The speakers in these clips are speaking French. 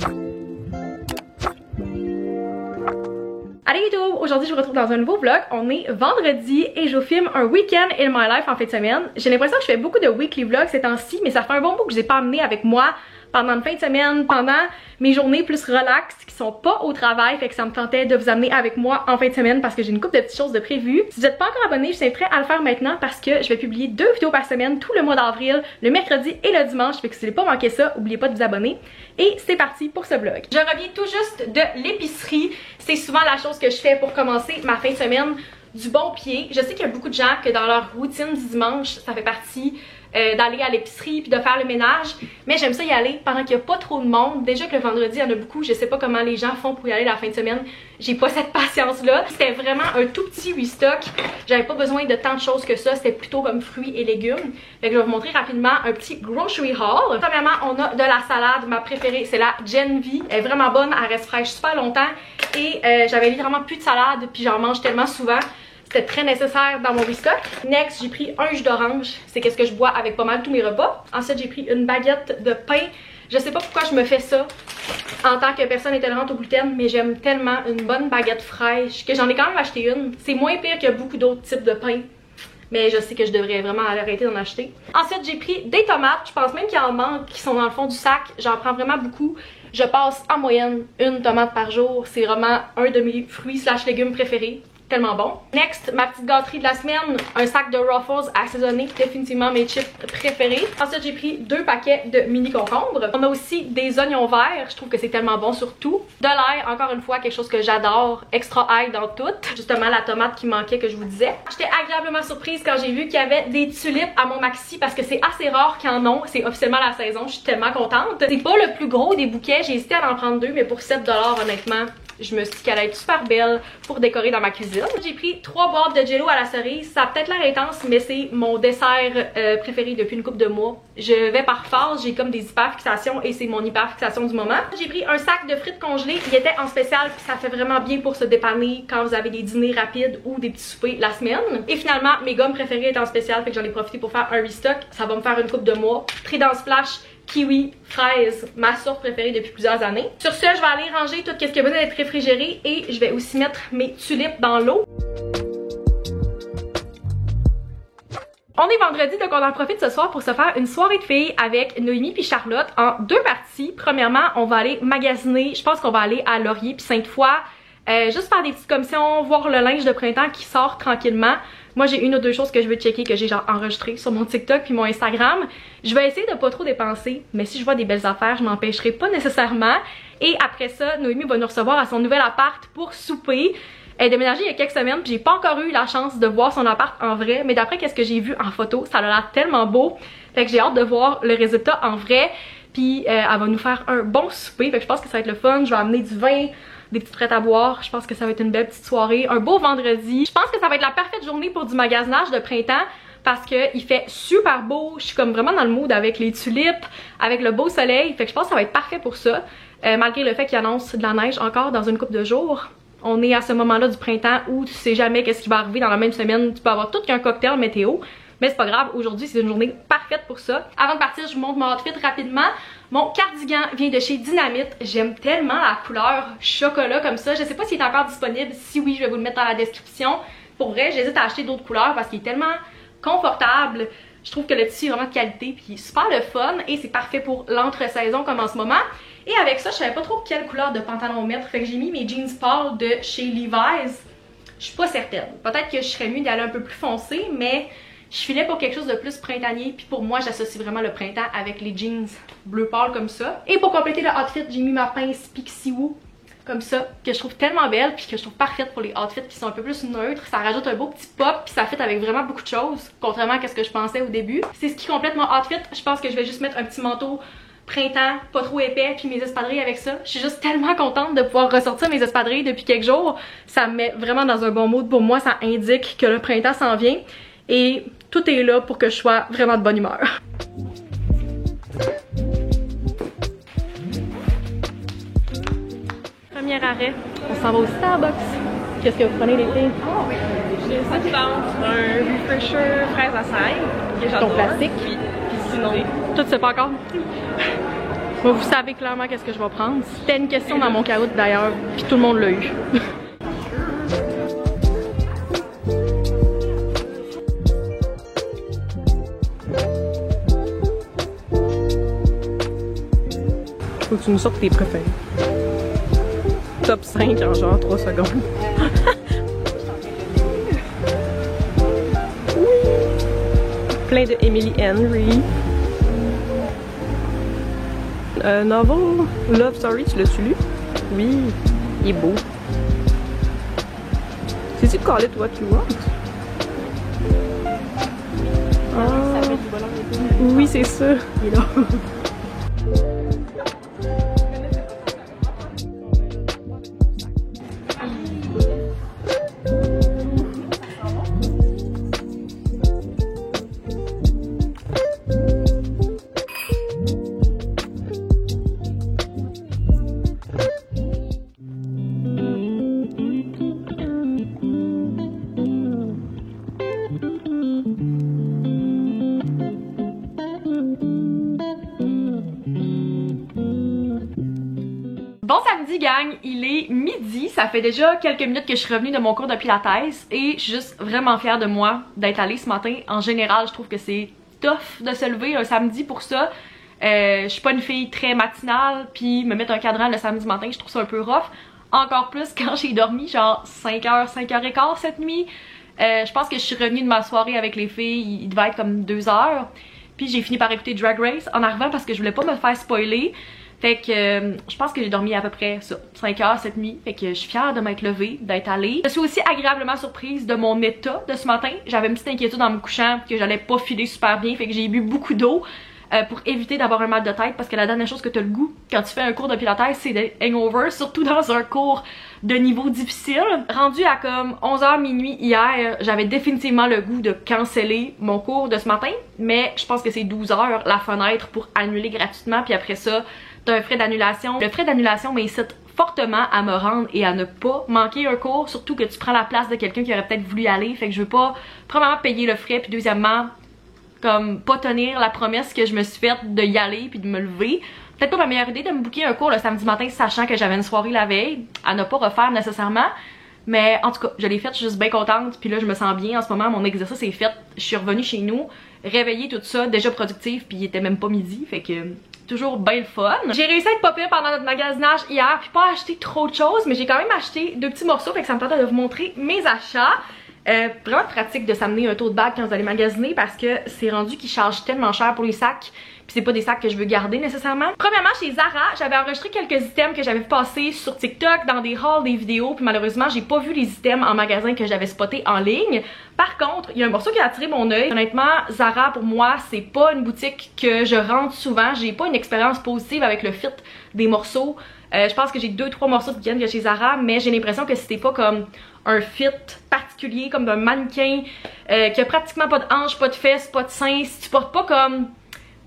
Allez YouTube, aujourd'hui je vous retrouve dans un nouveau vlog. On est vendredi et je vous filme un week-end in my life en fin de semaine. J'ai l'impression que je fais beaucoup de weekly vlogs ces temps-ci, mais ça fait un bon bout que je n'ai pas amené avec moi pendant une fin de semaine, pendant mes journées plus relax qui sont pas au travail, fait que ça me tentait de vous amener avec moi en fin de semaine parce que j'ai une couple de petites choses de prévues. Si vous n'êtes pas encore abonné, je suis prêt à le faire maintenant parce que je vais publier 2 vidéos par semaine tout le mois d'avril, le mercredi et le dimanche, fait que si vous n'avez pas manqué ça, n'oubliez pas de vous abonner. Et c'est parti pour ce vlog. Je reviens tout juste de l'épicerie, c'est souvent la chose que je fais pour commencer ma fin de semaine du bon pied. Je sais qu'il y a beaucoup de gens que dans leur routine du dimanche, ça fait partie d'aller à l'épicerie puis de faire le ménage, mais j'aime ça y aller pendant qu'il n'y a pas trop de monde. Déjà que le vendredi il y en a beaucoup, je sais pas comment les gens font pour y aller la fin de semaine, j'ai pas cette patience là. C'était vraiment un tout petit restock, j'avais pas besoin de tant de choses que ça, c'était plutôt comme fruits et légumes. Fait que je vais vous montrer rapidement un petit grocery haul. Premièrement, on a de la salade, ma préférée c'est la Genvi, elle est vraiment bonne, elle reste fraîche super longtemps et j'avais littéralement plus de salade puis j'en mange tellement souvent. C'était très nécessaire dans mon restock. Next, j'ai pris un jus d'orange. C'est qu'est-ce que je bois avec pas mal tous mes repas. Ensuite, j'ai pris une baguette de pain. Je sais pas pourquoi je me fais ça en tant que personne intolérante au gluten, mais j'aime tellement une bonne baguette fraîche que j'en ai quand même acheté une. C'est moins pire que beaucoup d'autres types de pain, mais je sais que je devrais vraiment arrêter d'en acheter. Ensuite, j'ai pris des tomates. Je pense même qu'il y en manque qui sont dans le fond du sac. J'en prends vraiment beaucoup. Je passe en moyenne une tomate par jour. C'est vraiment un de mes fruits / légumes préférés. Tellement bon. Next, ma petite gâterie de la semaine, un sac de Ruffles assaisonné, définitivement mes chips préférés. Ensuite, j'ai pris 2 paquets de mini concombres. On a aussi des oignons verts, je trouve que c'est tellement bon surtout. De l'ail, encore une fois, quelque chose que j'adore, extra ail dans tout. Justement, la tomate qui manquait que je vous disais. J'étais agréablement surprise quand j'ai vu qu'il y avait des tulipes à mon maxi parce que c'est assez rare qu'ils en ont. C'est officiellement la saison, je suis tellement contente. C'est pas le plus gros des bouquets, j'ai hésité à en prendre 2, mais pour 7 $ honnêtement, je me suis dit qu'elle allait être super belle pour décorer dans ma cuisine. J'ai pris 3 boîtes de jello à la cerise. Ça a peut-être l'air intense, mais c'est mon dessert préféré depuis une couple de mois. Je vais par phase, j'ai comme des hyperfixations et c'est mon hyperfixation du moment. J'ai pris un sac de frites congelées. Il était en spécial puis ça fait vraiment bien pour se dépanner quand vous avez des dîners rapides ou des petits soupers la semaine. Et finalement, mes gommes préférées étaient en spécial, fait que j'en ai profité pour faire un restock. Ça va me faire une couple de mois. Trident Splash, kiwi, fraise, ma sorte préférée depuis plusieurs années. Sur ce, je vais aller ranger tout ce qui a besoin d'être réfrigéré et je vais aussi mettre mes tulipes dans l'eau. On est vendredi, donc on en profite ce soir pour se faire une soirée de filles avec Noémie puis Charlotte en 2 parties. Premièrement, on va aller magasiner, je pense qu'on va aller à Laurier puis Sainte-Foy, juste faire des petites commissions, voir le linge de printemps qui sort tranquillement. Moi j'ai une ou 2 choses que je veux checker que j'ai genre enregistrées sur mon TikTok puis mon Instagram. Je vais essayer de pas trop dépenser, mais si je vois des belles affaires, je m'empêcherai pas nécessairement. Et après ça, Noémie va nous recevoir à son nouvel appart pour souper. Elle est déménagée il y a quelques semaines puis j'ai pas encore eu la chance de voir son appart en vrai, mais d'après qu'est-ce que j'ai vu en photo, ça a l'air tellement beau. Fait que j'ai hâte de voir le résultat en vrai. Puis elle va nous faire un bon souper, fait que je pense que ça va être le fun. Je vais amener du vin, des petites prêtes à boire. Je pense que ça va être une belle petite soirée, un beau vendredi. Je pense que ça va être la parfaite journée pour du magasinage de printemps parce que il fait super beau. Je suis comme vraiment dans le mood avec les tulipes, avec le beau soleil. Fait que je pense que ça va être parfait pour ça. Malgré le fait qu'il annonce de la neige encore dans une couple de jours. On est à ce moment-là du printemps où tu sais jamais qu'est-ce qui va arriver dans la même semaine. Tu peux avoir tout qu'un cocktail météo. Mais c'est pas grave, aujourd'hui c'est une journée parfaite pour ça. Avant de partir, je vous montre mon outfit rapidement. Mon cardigan vient de chez Dynamite. J'aime tellement la couleur chocolat comme ça. Je sais pas s'il est encore disponible. Si oui, je vais vous le mettre dans la description. Pour vrai, j'hésite à acheter d'autres couleurs parce qu'il est tellement confortable. Je trouve que le tissu est vraiment de qualité puis il est super le fun et c'est parfait pour l'entre-saison comme en ce moment. Et avec ça, je savais pas trop quelle couleur de pantalon mettre. Fait que j'ai mis mes jeans pâles de chez Levi's. Je suis pas certaine. Peut-être que je serais mieux d'aller un peu plus foncé, mais je filais pour quelque chose de plus printanier. Puis pour moi, j'associe vraiment le printemps avec les jeans bleu pâle comme ça. Et pour compléter le outfit, j'ai mis ma pince Pixie Woo comme ça, que je trouve tellement belle puis que je trouve parfaite pour les outfits qui sont un peu plus neutres. Ça rajoute un beau petit pop puis ça fit avec vraiment beaucoup de choses, contrairement à ce que je pensais au début. C'est ce qui complète mon outfit. Je pense que je vais juste mettre un petit manteau printemps, pas trop épais, puis mes espadrilles avec ça. Je suis juste tellement contente de pouvoir ressortir mes espadrilles depuis quelques jours. Ça me met vraiment dans un bon mood. Pour moi, ça indique que le printemps s'en vient. Et tout est là pour que je sois vraiment de bonne humeur. Premier arrêt, on s'en va au Starbucks. Qu'est-ce que vous prenez les filles? J'ai 5 pounds, un refresher fraise à 5 que j'adore. Ton classique. Puis sinon, tout se fait pas encore? Moi, vous savez clairement qu'est-ce que je vais prendre. C'était une question dans mon caout d'ailleurs, puis tout le monde l'a eu. Faut que tu nous sortes tes préférés. Top 5 en genre 3 secondes. Oui. Plein de Emily Henry. Novel Love Story, tu l'as-tu lu? Oui, il est beau. C'est-tu Call It What You Want? Ah. Oui, c'est ça. Il est là. Bon samedi gang, il est midi, ça fait déjà quelques minutes que je suis revenue de mon cours de pilates et je suis juste vraiment fière de moi d'être allée ce matin. En général, je trouve que c'est tough de se lever un samedi pour ça. Je suis pas une fille très matinale, puis me mettre un cadran le samedi matin, je trouve ça un peu rough. Encore plus quand j'ai dormi genre 5h, 5h15 cette nuit. Je pense que je suis revenue de ma soirée avec les filles, il devait être comme 2h. Puis j'ai fini par écouter Drag Race en arrivant parce que je voulais pas me faire spoiler. Fait que je pense que j'ai dormi à peu près ça, 5 heures cette nuit. Fait que je suis fière de m'être levée, d'être allée. Je suis aussi agréablement surprise de mon état de ce matin. J'avais une petite inquiétude en me couchant que j'allais pas filer super bien. Fait que j'ai bu beaucoup d'eau pour éviter d'avoir un mal de tête. Parce que la dernière chose que t'as le goût quand tu fais un cours de pilates, c'est des hangovers. Surtout dans un cours de niveau difficile. Rendu à comme 11h minuit hier, j'avais définitivement le goût de canceller mon cours de ce matin. Mais je pense que c'est 12h la fenêtre pour annuler gratuitement. Puis après ça, t'as un frais d'annulation. Le frais d'annulation m'incite fortement à me rendre et à ne pas manquer un cours, surtout que tu prends la place de quelqu'un qui aurait peut-être voulu y aller. Fait que je veux pas, premièrement, payer le frais, puis deuxièmement, comme pas tenir la promesse que je me suis faite de y aller puis de me lever. Peut-être pas ma meilleure idée de me booker un cours le samedi matin sachant que j'avais une soirée la veille, à ne pas refaire nécessairement. Mais en tout cas, je l'ai faite, je suis juste bien contente, puis là je me sens bien en ce moment, mon exercice est fait, je suis revenue chez nous, réveillée tout ça, déjà productive, puis il était même pas midi, fait que toujours bien le fun. J'ai réussi à être pas pire pendant notre magasinage hier, puis pas acheter trop de choses, mais j'ai quand même acheté 2 petits morceaux, fait que ça me tente de vous montrer mes achats. Vraiment pratique de s'amener un tote bag quand vous allez magasiner parce que c'est rendu qu'ils chargent tellement cher pour les sacs. Puis c'est pas des sacs que je veux garder nécessairement. Premièrement, chez Zara, j'avais enregistré quelques items que j'avais vu passer sur TikTok, dans des hauls, des vidéos. Puis malheureusement, j'ai pas vu les items en magasin que j'avais spotés en ligne. Par contre, il y a un morceau qui a attiré mon œil. Honnêtement, Zara pour moi, c'est pas une boutique que je rentre souvent. J'ai pas une expérience positive avec le fit des morceaux. Je pense que j'ai 2-3 morceaux qui viennent de chez Zara, mais j'ai l'impression que c'était pas comme un fit particulier, comme d'un mannequin qui a pratiquement pas de hanches, pas de fesses, pas de seins. Si tu portes pas comme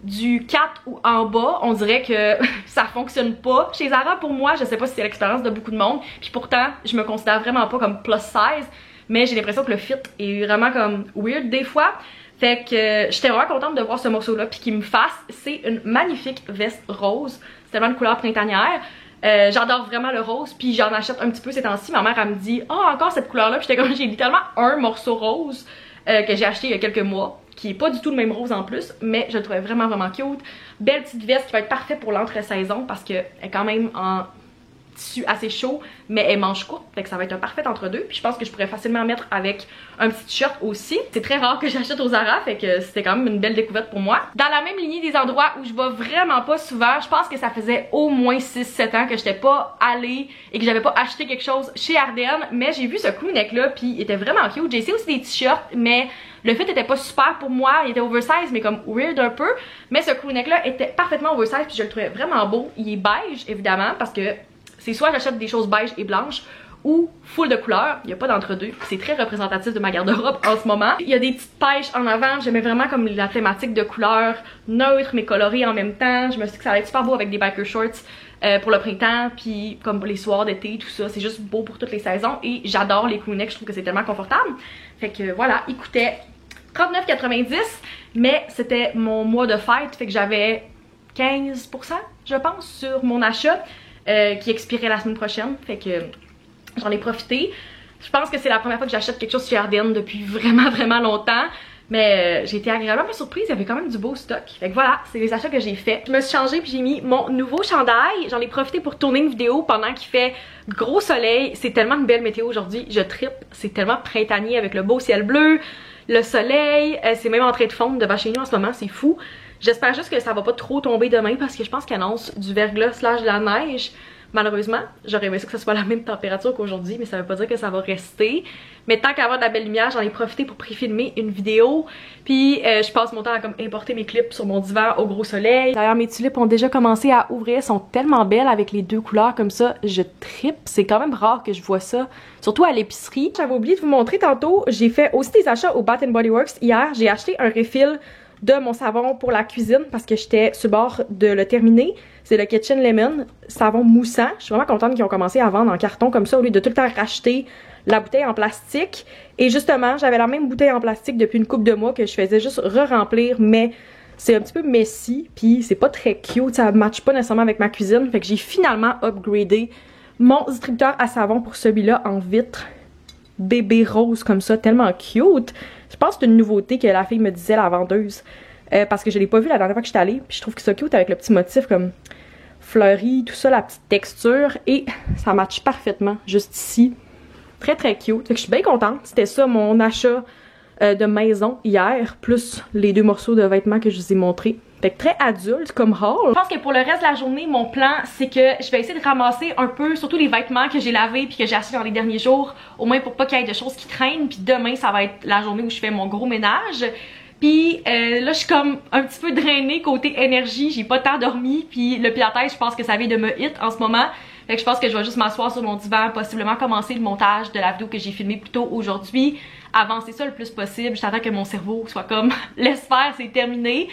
du 4 ou en bas, on dirait que ça fonctionne pas. Chez Zara, pour moi, je sais pas si c'est l'expérience de beaucoup de monde, puis pourtant, je me considère vraiment pas comme plus size, mais j'ai l'impression que le fit est vraiment comme weird des fois. Fait que j'étais vraiment contente de voir ce morceau-là, puis qu'il me fasse. C'est une magnifique veste rose. C'est tellement une couleur printanière. J'adore vraiment le rose, puis j'en achète un petit peu ces temps-ci. Ma mère, elle me dit « Ah, encore cette couleur-là », puis j'étais comme, j'ai littéralement un morceau rose que j'ai acheté il y a quelques mois, qui est pas du tout le même rose en plus, mais je le trouvais vraiment vraiment cute. Belle petite veste qui va être parfaite pour l'entre-saison parce qu'elle est quand même en tissu assez chaud, mais elle manche courte, fait que ça va être un parfait entre deux. Puis je pense que je pourrais facilement mettre avec un petit t-shirt aussi. C'est très rare que j'achète au Zara, fait que c'était quand même une belle découverte pour moi. Dans la même lignée des endroits où je vais vraiment pas souvent, je pense que ça faisait au moins 6-7 ans que j'étais pas allée et que j'avais pas acheté quelque chose chez Ardennes, mais j'ai vu ce crewneck là, puis il était vraiment cute. J'ai essayé aussi des t-shirts, mais le fit était pas super pour moi, il était oversize mais comme weird un peu, mais ce crewneck là était parfaitement oversize puis je le trouvais vraiment beau. Il est beige évidemment parce que c'est soit j'achète des choses beige et blanches ou full de couleurs, il n'y a pas d'entre-deux. C'est très représentatif de ma garde-robe en ce moment. Il y a des petites pêches en avant, j'aimais vraiment comme la thématique de couleurs neutres mais colorées en même temps. Je me suis dit que ça allait être super beau avec des biker shorts pour le printemps, puis comme les soirs d'été, tout ça. C'est juste beau pour toutes les saisons et j'adore les crewnecks, je trouve que c'est tellement confortable. Fait que voilà, il coûtait 39,90, mais c'était mon mois de fête, fait que j'avais 15% je pense sur mon achat qui expirait la semaine prochaine. Fait que j'en ai profité. Je pense que c'est la première fois que j'achète quelque chose chez Ardennes depuis vraiment longtemps. Mais j'ai été agréablement surprise, il y avait quand même du beau stock. Fait que voilà, c'est les achats que j'ai fait. Je me suis changée puis j'ai mis mon nouveau chandail. J'en ai profité pour tourner une vidéo pendant qu'il fait gros soleil. C'est tellement une belle météo aujourd'hui, je trippe. C'est tellement printanier avec le beau ciel bleu, le soleil. C'est même en train de fondre devant chez nous en ce moment, c'est fou. J'espère juste que ça va pas trop tomber demain parce que je pense qu'il annonce du verglas / de la neige. Malheureusement, j'aurais aimé ça que ce soit la même température qu'aujourd'hui, mais ça veut pas dire que ça va rester. Mais tant qu'à avoir de la belle lumière, j'en ai profité pour pré-filmer une vidéo. Puis je passe mon temps à comme importer mes clips sur mon divan au gros soleil. D'ailleurs, mes tulipes ont déjà commencé à ouvrir, elles sont tellement belles avec les deux couleurs comme ça. Je trippe, c'est quand même rare que je vois ça, surtout à l'épicerie. J'avais oublié de vous montrer tantôt, j'ai fait aussi des achats au Bath & Body Works hier. J'ai acheté un refill de mon savon pour la cuisine parce que j'étais sur le bord de le terminer. C'est le Kitchen Lemon, savon moussant. Je suis vraiment contente qu'ils ont commencé à vendre en carton comme ça au lieu de tout le temps racheter la bouteille en plastique. Et justement, j'avais la même bouteille en plastique depuis une couple de mois que je faisais juste re-remplir, mais c'est un petit peu messy, puis c'est pas très cute, ça matche pas nécessairement avec ma cuisine. Fait que j'ai finalement upgradé mon distributeur à savon pour celui-là en vitre bébé rose comme ça, tellement cute. Je pense que c'est une nouveauté que la fille me disait, la vendeuse, parce que je l'ai pas vu la dernière fois que j'étais allée, puis je trouve que c'est cute avec le petit motif comme fleuri, tout ça, la petite texture, et ça matche parfaitement juste ici. Très cute. Fait que je suis bien contente. C'était ça mon achat de maison hier, plus les deux morceaux de vêtements que je vous ai montrés. Fait que très adulte comme haul. Je pense que pour le reste de la journée, mon plan, c'est que je vais essayer de ramasser un peu, surtout les vêtements que j'ai lavés puis que j'ai achetés dans les derniers jours, au moins pour pas qu'il y ait de choses qui traînent. Puis demain, ça va être la journée où je fais mon gros ménage. Puis là, je suis comme un petit peu drainée côté énergie, j'ai pas tant dormi. Puis le pilates, je pense que ça vient de me hit en ce moment. Fait que je pense que je vais juste m'asseoir sur mon divan, possiblement commencer le montage de la vidéo que j'ai filmée plus tôt aujourd'hui. Avancer ça le plus possible, j'attends que mon cerveau soit comme laisse faire, c'est terminé.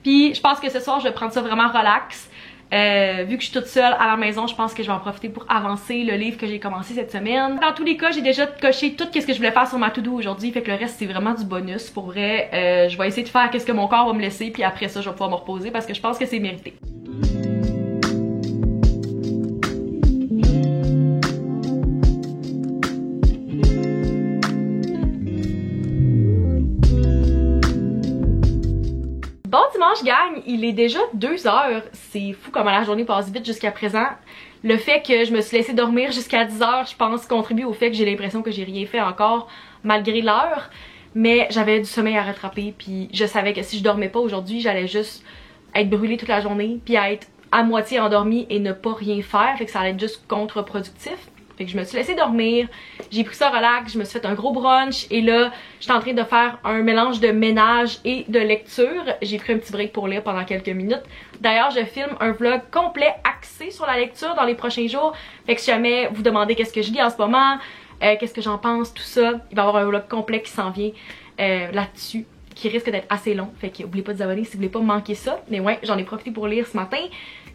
Puis je pense que ce soir, je vais prendre ça vraiment relax. Vu que je suis toute seule à la maison, je pense que je vais en profiter pour avancer le livre que j'ai commencé cette semaine. Dans tous les cas, j'ai déjà coché tout ce que je voulais faire sur ma to-do aujourd'hui, fait que le reste c'est vraiment du bonus. Pour vrai, je vais essayer de faire ce que mon corps va me laisser, puis après ça, je vais pouvoir me reposer parce que je pense que c'est mérité. Bon dimanche gang, il est déjà 2h, c'est fou comment la journée passe vite jusqu'à présent. Le fait que je me suis laissée dormir jusqu'à 10h, je pense, contribue au fait que j'ai l'impression que j'ai rien fait encore malgré l'heure. Mais j'avais du sommeil à rattraper, puis je savais que si je dormais pas aujourd'hui, j'allais juste être brûlée toute la journée, puis être à moitié endormie et ne pas rien faire, fait que ça allait être juste contre-productif. Fait que je me suis laissée dormir, j'ai pris ça relax, je me suis fait un gros brunch et là, j'étais en train de faire un mélange de ménage et de lecture. J'ai pris un petit break pour lire pendant quelques minutes. D'ailleurs, je filme un vlog complet axé sur la lecture dans les prochains jours. Fait que si jamais vous demandez qu'est-ce que je lis en ce moment, qu'est-ce que j'en pense, tout ça, il va y avoir un vlog complet qui s'en vient là-dessus, qui risque d'être assez long. Fait que n'oubliez pas de vous abonner si vous voulez pas manquer ça. Mais ouais, j'en ai profité pour lire ce matin.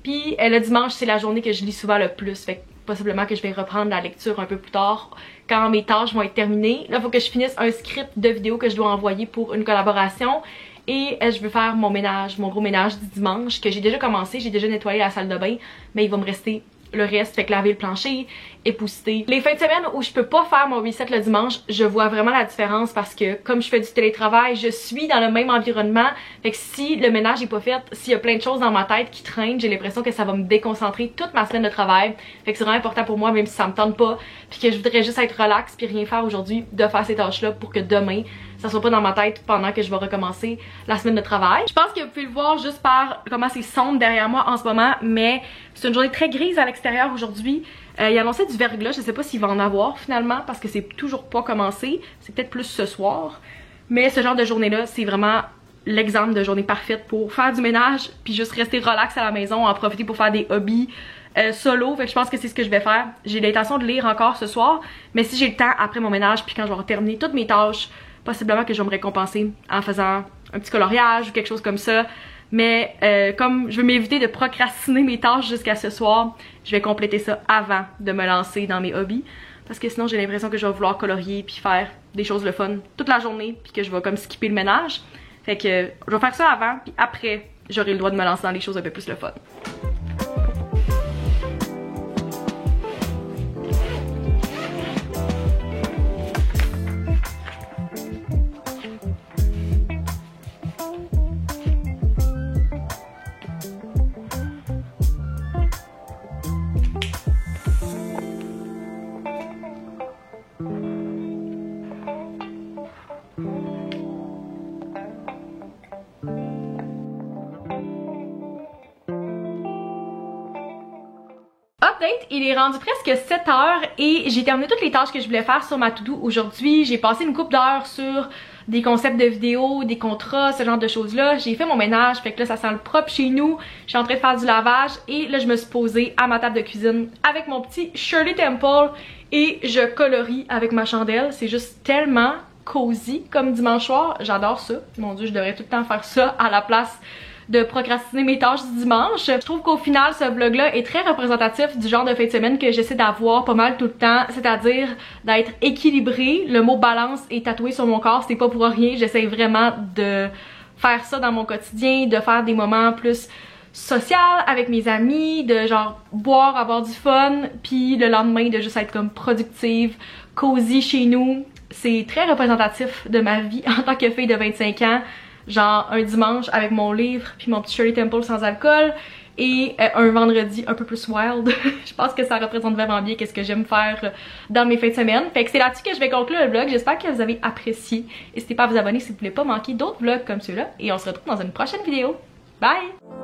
Puis le dimanche, c'est la journée que je lis souvent le plus. Fait que possiblement que je vais reprendre la lecture un peu plus tard quand mes tâches vont être terminées. Là, il faut que je finisse un script de vidéo que je dois envoyer pour une collaboration. Et je veux faire mon ménage, mon gros ménage du dimanche que j'ai déjà commencé. J'ai déjà nettoyé la salle de bain, mais il va me rester le reste, fait que laver le plancher, épousseter. Les fins de semaine où je peux pas faire mon reset le dimanche, je vois vraiment la différence parce que comme je fais du télétravail, je suis dans le même environnement. Fait que si le ménage est pas fait, s'il y a plein de choses dans ma tête qui traînent, j'ai l'impression que ça va me déconcentrer toute ma semaine de travail. Fait que c'est vraiment important pour moi, même si ça me tente pas, puis que je voudrais juste être relax puis rien faire aujourd'hui, de faire ces tâches-là pour que demain, ça soit pas dans ma tête pendant que je vais recommencer la semaine de travail. Je pense que vous pouvez le voir juste par comment c'est sombre derrière moi en ce moment, mais c'est une journée très grise à l'extérieur aujourd'hui. Il annonçait du verglas, je sais pas s'il va en avoir finalement parce que c'est toujours pas commencé. C'est peut-être plus ce soir. Mais ce genre de journée-là, c'est vraiment l'exemple de journée parfaite pour faire du ménage puis juste rester relax à la maison, en profiter pour faire des hobbies solo. Fait que je pense que c'est ce que je vais faire. J'ai l'intention de lire encore ce soir, mais si j'ai le temps après mon ménage puis quand je vais terminer toutes mes tâches, possiblement que je vais me récompenser en faisant un petit coloriage ou quelque chose comme ça. Mais comme je veux m'éviter de procrastiner mes tâches jusqu'à ce soir, je vais compléter ça avant de me lancer dans mes hobbies. Parce que sinon j'ai l'impression que je vais vouloir colorier puis faire des choses le fun toute la journée puis que je vais comme skipper le ménage. Fait que je vais faire ça avant puis après j'aurai le droit de me lancer dans les choses un peu plus le fun. Update, il est rendu presque 7 heures et j'ai terminé toutes les tâches que je voulais faire sur ma to-do aujourd'hui. J'ai passé une couple d'heures sur des concepts de vidéos, des contrats, ce genre de choses-là. J'ai fait mon ménage, fait que là ça sent le propre chez nous. Je suis en train de faire du lavage et là je me suis posée à ma table de cuisine avec mon petit Shirley Temple et je colorie avec ma chandelle. C'est juste tellement cosy comme dimanche soir. J'adore ça. Mon Dieu, je devrais tout le temps faire ça à la place de procrastiner mes tâches du dimanche. Je trouve qu'au final, ce vlog-là est très représentatif du genre de fin de semaine que j'essaie d'avoir pas mal tout le temps, c'est-à-dire d'être équilibré. Le mot balance est tatoué sur mon corps, c'est pas pour rien. J'essaie vraiment de faire ça dans mon quotidien, de faire des moments plus sociaux avec mes amis, de genre boire, avoir du fun, puis le lendemain de juste être comme productive, cosy chez nous. C'est très représentatif de ma vie en tant que fille de 25 ans. Genre un dimanche avec mon livre puis mon petit Shirley Temple sans alcool et un vendredi un peu plus wild. Je pense que ça représente vraiment bien qu'est-ce que j'aime faire dans mes fins de semaine. Fait que c'est là-dessus que je vais conclure le vlog. J'espère que vous avez apprécié. N'hésitez pas à vous abonner si vous voulez pas manquer d'autres vlogs comme ceux-là et on se retrouve dans une prochaine vidéo. Bye!